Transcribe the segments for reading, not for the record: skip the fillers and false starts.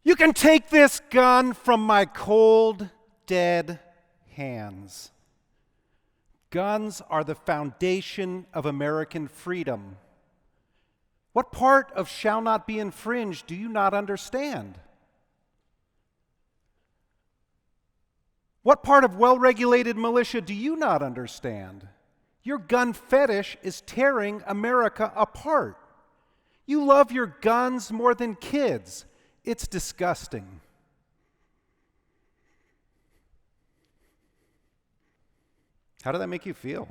You can take this gun from my cold, dead hands. Guns are the foundation of American freedom. What part of shall not be infringed do you not understand? What part of well-regulated militia do you not understand? Your gun fetish is tearing America apart. You love your guns more than kids. It's disgusting. How did that make you feel?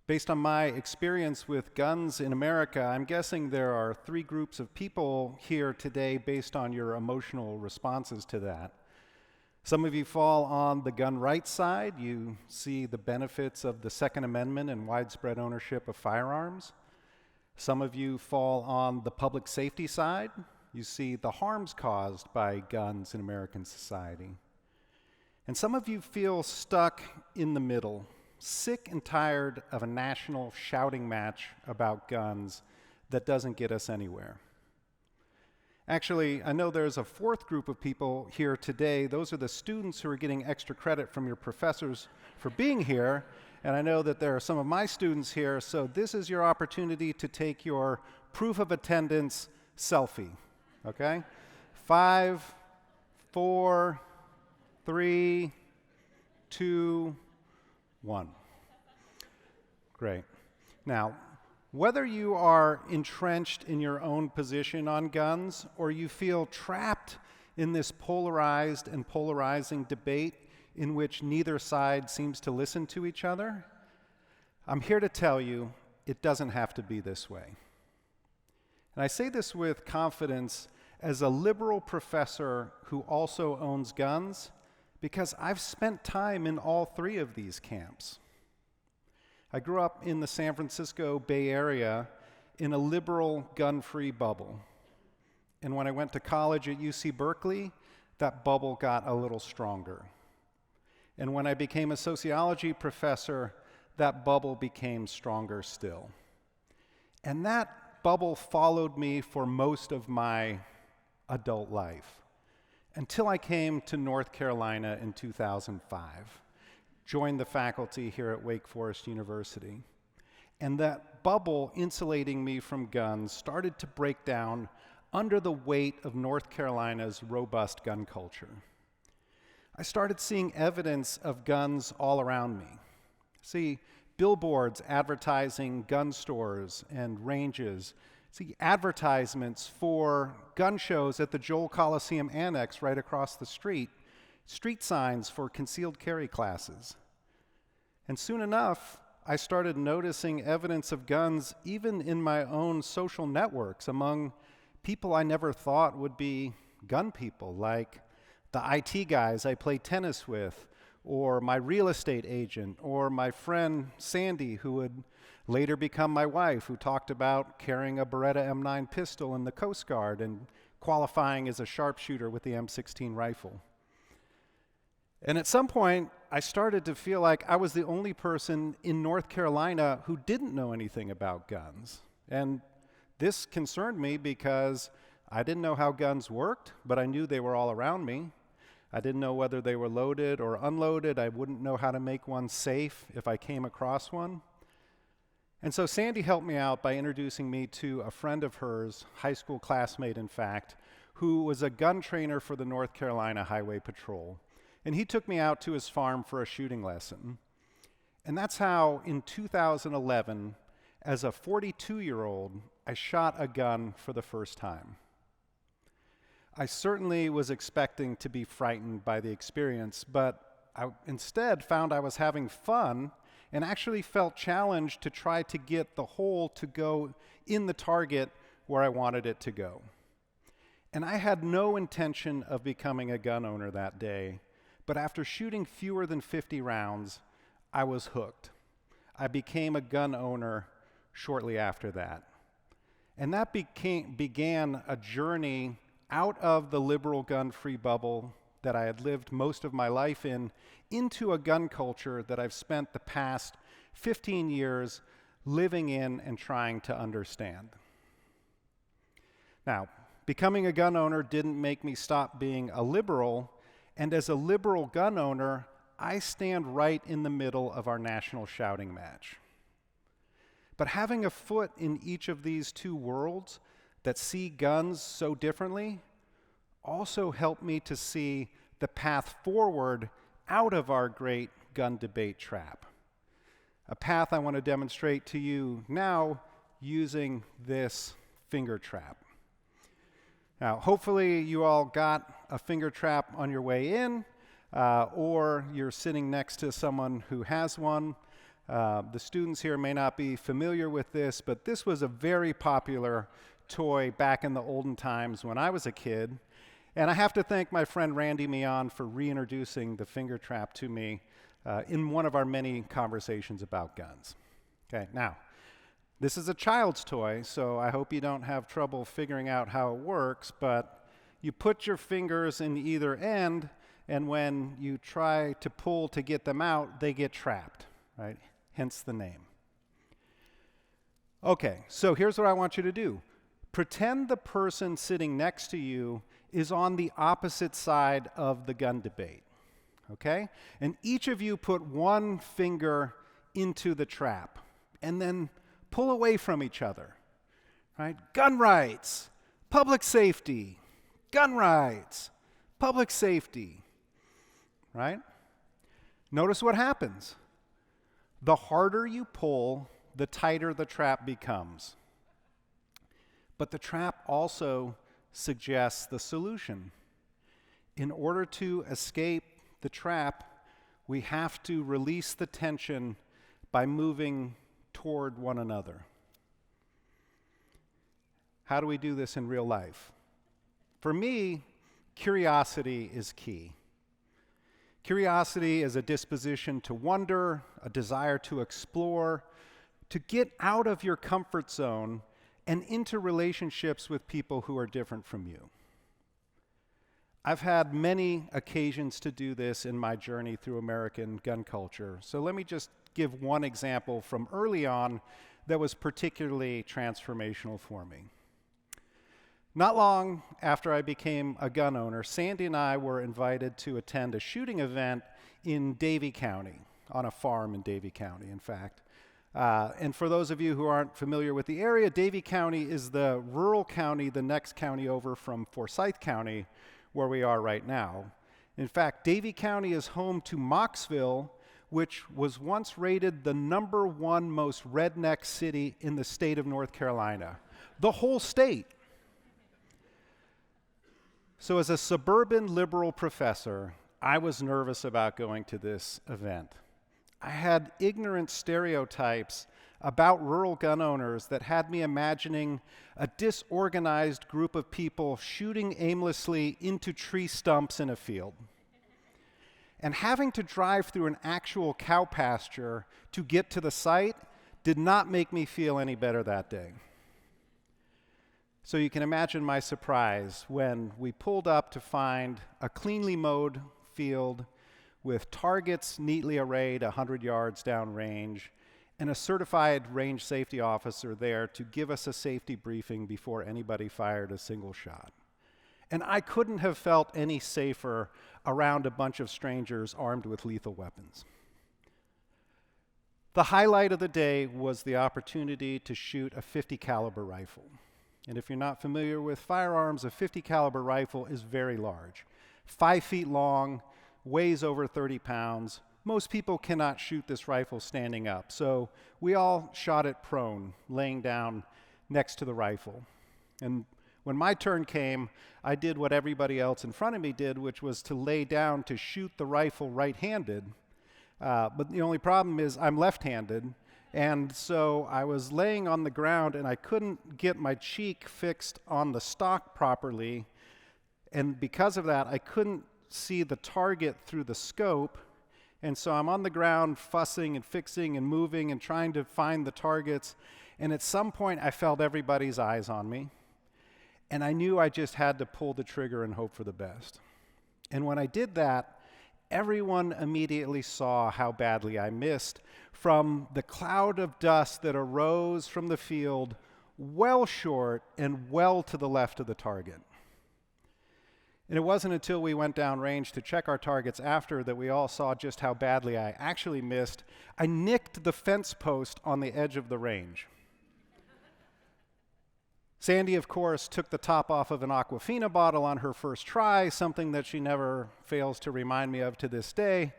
Based on my experience with guns in America, I'm guessing there are three groups of people here today based on your emotional responses to that. Some of you fall on the gun rights side. You see the benefits of the Second Amendment and widespread ownership of firearms. Some of you fall on the public safety side. You see the harms caused by guns in American society. And some of you feel stuck in the middle, sick and tired of a national shouting match about guns that doesn't get us anywhere. Actually, I know there's a fourth group of people here today. Those are the students who are getting extra credit from your professors for being here. And I know that there are some of my students here, so this is your opportunity to take your proof of attendance selfie, okay? 5, 4, 3, 2, 1. Great. Now, whether you are entrenched in your own position on guns or you feel trapped in this polarized and polarizing debate in which neither side seems to listen to each other, I'm here to tell you it doesn't have to be this way. And I say this with confidence as a liberal professor who also owns guns, because I've spent time in all three of these camps. I grew up in the San Francisco Bay Area in a liberal gun-free bubble. And when I went to college at UC Berkeley, that bubble got a little stronger. And when I became a sociology professor, that bubble became stronger still. And that bubble followed me for most of my adult life, until I came to North Carolina in 2005, joined the faculty here at Wake Forest University. And that bubble insulating me from guns started to break down under the weight of North Carolina's robust gun culture. I started seeing evidence of guns all around me. See billboards advertising gun stores and ranges. See advertisements for gun shows at the Joel Coliseum Annex right across the street. Street signs for concealed carry classes. And soon enough, I started noticing evidence of guns even in my own social networks among people I never thought would be gun people, like the IT guys I play tennis with, or my real estate agent, or my friend Sandy, who would later become my wife, who talked about carrying a Beretta M9 pistol in the Coast Guard and qualifying as a sharpshooter with the M16 rifle. And at some point, I started to feel like I was the only person in North Carolina who didn't know anything about guns. And this concerned me because I didn't know how guns worked, but I knew they were all around me. I didn't know whether they were loaded or unloaded. I wouldn't know how to make one safe if I came across one. And so Sandy helped me out by introducing me to a friend of hers, high school classmate in fact, who was a gun trainer for the North Carolina Highway Patrol. And he took me out to his farm for a shooting lesson. And that's how, in 2011, as a 42-year-old, I shot a gun for the first time. I certainly was expecting to be frightened by the experience, but I instead found I was having fun and actually felt challenged to try to get the hole to go in the target where I wanted it to go. And I had no intention of becoming a gun owner that day, but after shooting fewer than 50 rounds, I was hooked. I became a gun owner shortly after that. And that began a journey out of the liberal gun-free bubble that I had lived most of my life in into a gun culture that I've spent the past 15 years living in and trying to understand. Now, becoming a gun owner didn't make me stop being a liberal, and as a liberal gun owner, I stand right in the middle of our national shouting match. But having a foot in each of these two worlds that see guns so differently also helped me to see the path forward out of our great gun debate trap. A path I want to demonstrate to you now using this finger trap. Now, hopefully you all got a finger trap on your way in, or you're sitting next to someone who has one. The students here may not be familiar with this, but this was a very popular toy back in the olden times when I was a kid. And I have to thank my friend Randy Mion for reintroducing the finger trap to me in one of our many conversations about guns. Okay, now, this is a child's toy, so I hope you don't have trouble figuring out how it works, but you put your fingers in either end, and when you try to pull to get them out, they get trapped, right? Hence the name. Okay, so here's what I want you to do. Pretend the person sitting next to you is on the opposite side of the gun debate, okay? And each of you put one finger into the trap, and then pull away from each other, right? Gun rights, public safety, gun rights, public safety, right? Notice what happens. The harder you pull, the tighter the trap becomes. But the trap also suggests the solution. In order to escape the trap, we have to release the tension by moving toward one another. How do we do this in real life? For me, curiosity is key. Curiosity is a disposition to wonder, a desire to explore, to get out of your comfort zone and into relationships with people who are different from you. I've had many occasions to do this in my journey through American gun culture. So let me just give one example from early on that was particularly transformational for me. Not long after I became a gun owner, Sandy and I were invited to attend a shooting event in Davie County, on a farm in Davie County, in fact. And for those of you who aren't familiar with the area, Davie County is the rural county, the next county over from Forsyth County, where we are right now. In fact, Davie County is home to Mocksville, which was once rated the #1 most redneck city in the state of North Carolina. The whole state. So as a suburban liberal professor, I was nervous about going to this event. I had ignorant stereotypes about rural gun owners that had me imagining a disorganized group of people shooting aimlessly into tree stumps in a field. And having to drive through an actual cow pasture to get to the site did not make me feel any better that day. So you can imagine my surprise when we pulled up to find a cleanly mowed field with targets neatly arrayed 100 yards downrange and a certified range safety officer there to give us a safety briefing before anybody fired a single shot. And I couldn't have felt any safer around a bunch of strangers armed with lethal weapons. The highlight of the day was the opportunity to shoot a .50 caliber rifle. And if you're not familiar with firearms, a .50 caliber rifle is very large. 5 feet long, weighs over 30 pounds. Most people cannot shoot this rifle standing up, so we all shot it prone, laying down next to the rifle. And when my turn came, I did what everybody else in front of me did, which was to lay down to shoot the rifle right-handed. But the only problem is I'm left-handed, and so I was laying on the ground and I couldn't get my cheek fixed on the stock properly, and because of that, I couldn't see the target through the scope, and so I'm on the ground fussing and fixing and moving and trying to find the targets, and at some point I felt everybody's eyes on me, and I knew I just had to pull the trigger and hope for the best. And when I did that, everyone immediately saw how badly I missed from the cloud of dust that arose from the field well short and well to the left of the target. And it wasn't until we went downrange to check our targets after that we all saw just how badly I actually missed. I nicked the fence post on the edge of the range. Sandy, of course, took the top off of an Aquafina bottle on her first try, something that she never fails to remind me of to this day.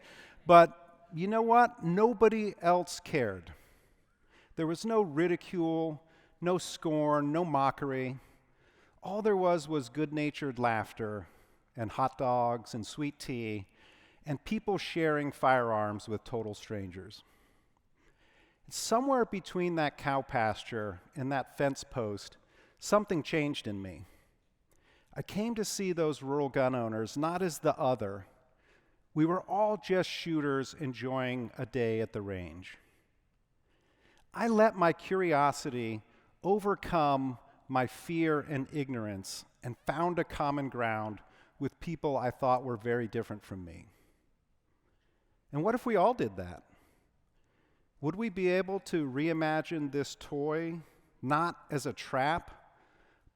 But you know what? Nobody else cared. There was no ridicule, no scorn, no mockery. All there was good-natured laughter and hot dogs and sweet tea and people sharing firearms with total strangers. Somewhere between that cow pasture and that fence post, something changed in me. I came to see those rural gun owners not as the other. We were all just shooters enjoying a day at the range. I let my curiosity overcome my fear and ignorance and found a common ground with people I thought were very different from me. And what if we all did that? Would we be able to reimagine this toy not as a trap,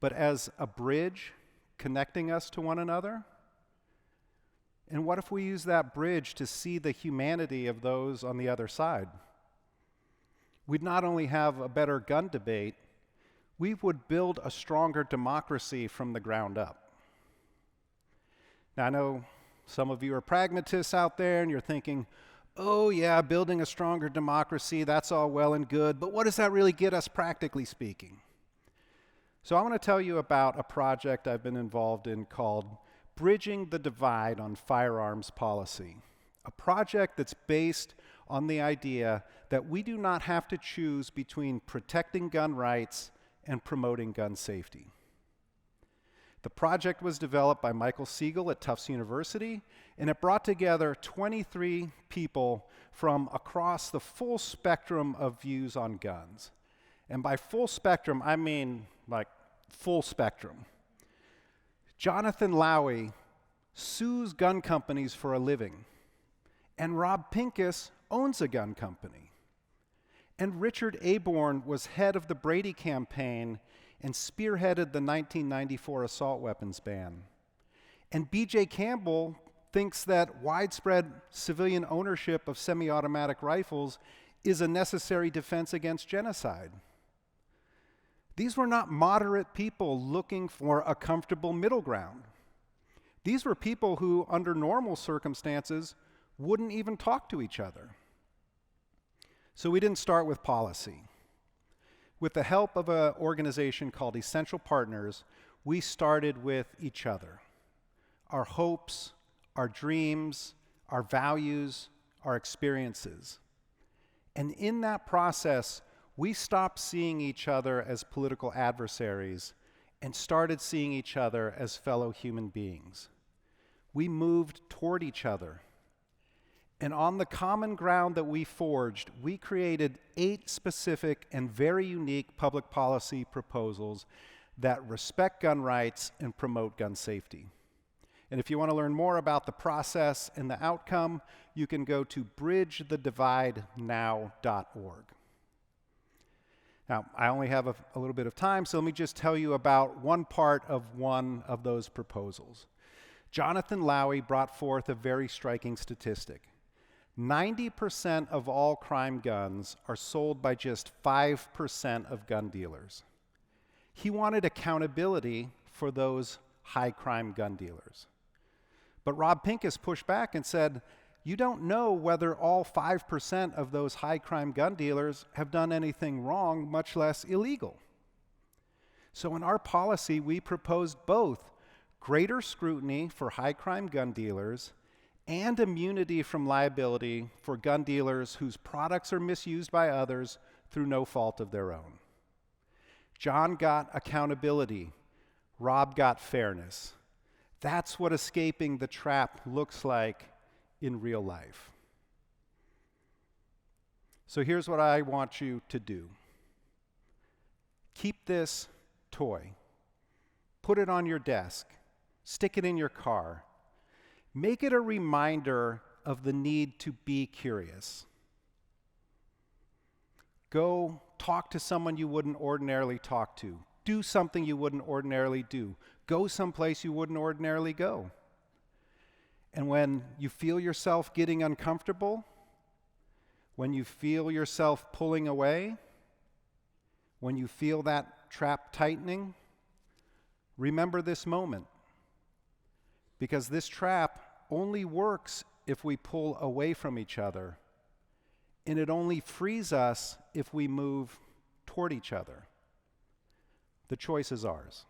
but as a bridge connecting us to one another? And what if we use that bridge to see the humanity of those on the other side? We'd not only have a better gun debate, we would build a stronger democracy from the ground up. Now, I know some of you are pragmatists out there and you're thinking, oh yeah, building a stronger democracy, that's all well and good, but what does that really get us practically speaking? So I want to tell you about a project I've been involved in called Bridging the Divide on Firearms Policy, a project that's based on the idea that we do not have to choose between protecting gun rights and promoting gun safety. The project was developed by Michael Siegel at Tufts University, and it brought together 23 people from across the full spectrum of views on guns. And by full spectrum, I mean like full spectrum. Jonathan Lowy sues gun companies for a living, and Rob Pincus owns a gun company. And Richard Aborn was head of the Brady campaign and spearheaded the 1994 assault weapons ban. And B.J. Campbell thinks that widespread civilian ownership of semi-automatic rifles is a necessary defense against genocide. These were not moderate people looking for a comfortable middle ground. These were people who, under normal circumstances, wouldn't even talk to each other. So we didn't start with policy. With the help of an organization called Essential Partners, we started with each other. Our hopes, our dreams, our values, our experiences. And in that process, we stopped seeing each other as political adversaries and started seeing each other as fellow human beings. We moved toward each other. And on the common ground that we forged, we created 8 specific and very unique public policy proposals that respect gun rights and promote gun safety. And if you want to learn more about the process and the outcome, you can go to bridgethedividenow.org. Now, I only have a little bit of time, so let me just tell you about one part of one of those proposals. Jonathan Lowy brought forth a very striking statistic. 90% of all crime guns are sold by just 5% of gun dealers. He wanted accountability for those high crime gun dealers. But Rob Pincus pushed back and said, you don't know whether all 5% of those high crime gun dealers have done anything wrong, much less illegal. So in our policy, we proposed both greater scrutiny for high crime gun dealers and immunity from liability for gun dealers whose products are misused by others through no fault of their own. John got accountability. Rob got fairness. That's what escaping the trap looks like in real life. So here's what I want you to do. Keep this toy. Put it on your desk. Stick it in your car. Make it a reminder of the need to be curious. Go talk to someone you wouldn't ordinarily talk to. Do something you wouldn't ordinarily do. Go someplace you wouldn't ordinarily go. And when you feel yourself getting uncomfortable, when you feel yourself pulling away, when you feel that trap tightening, remember this moment. Because this trap only works if we pull away from each other, and it only frees us if we move toward each other. The choice is ours.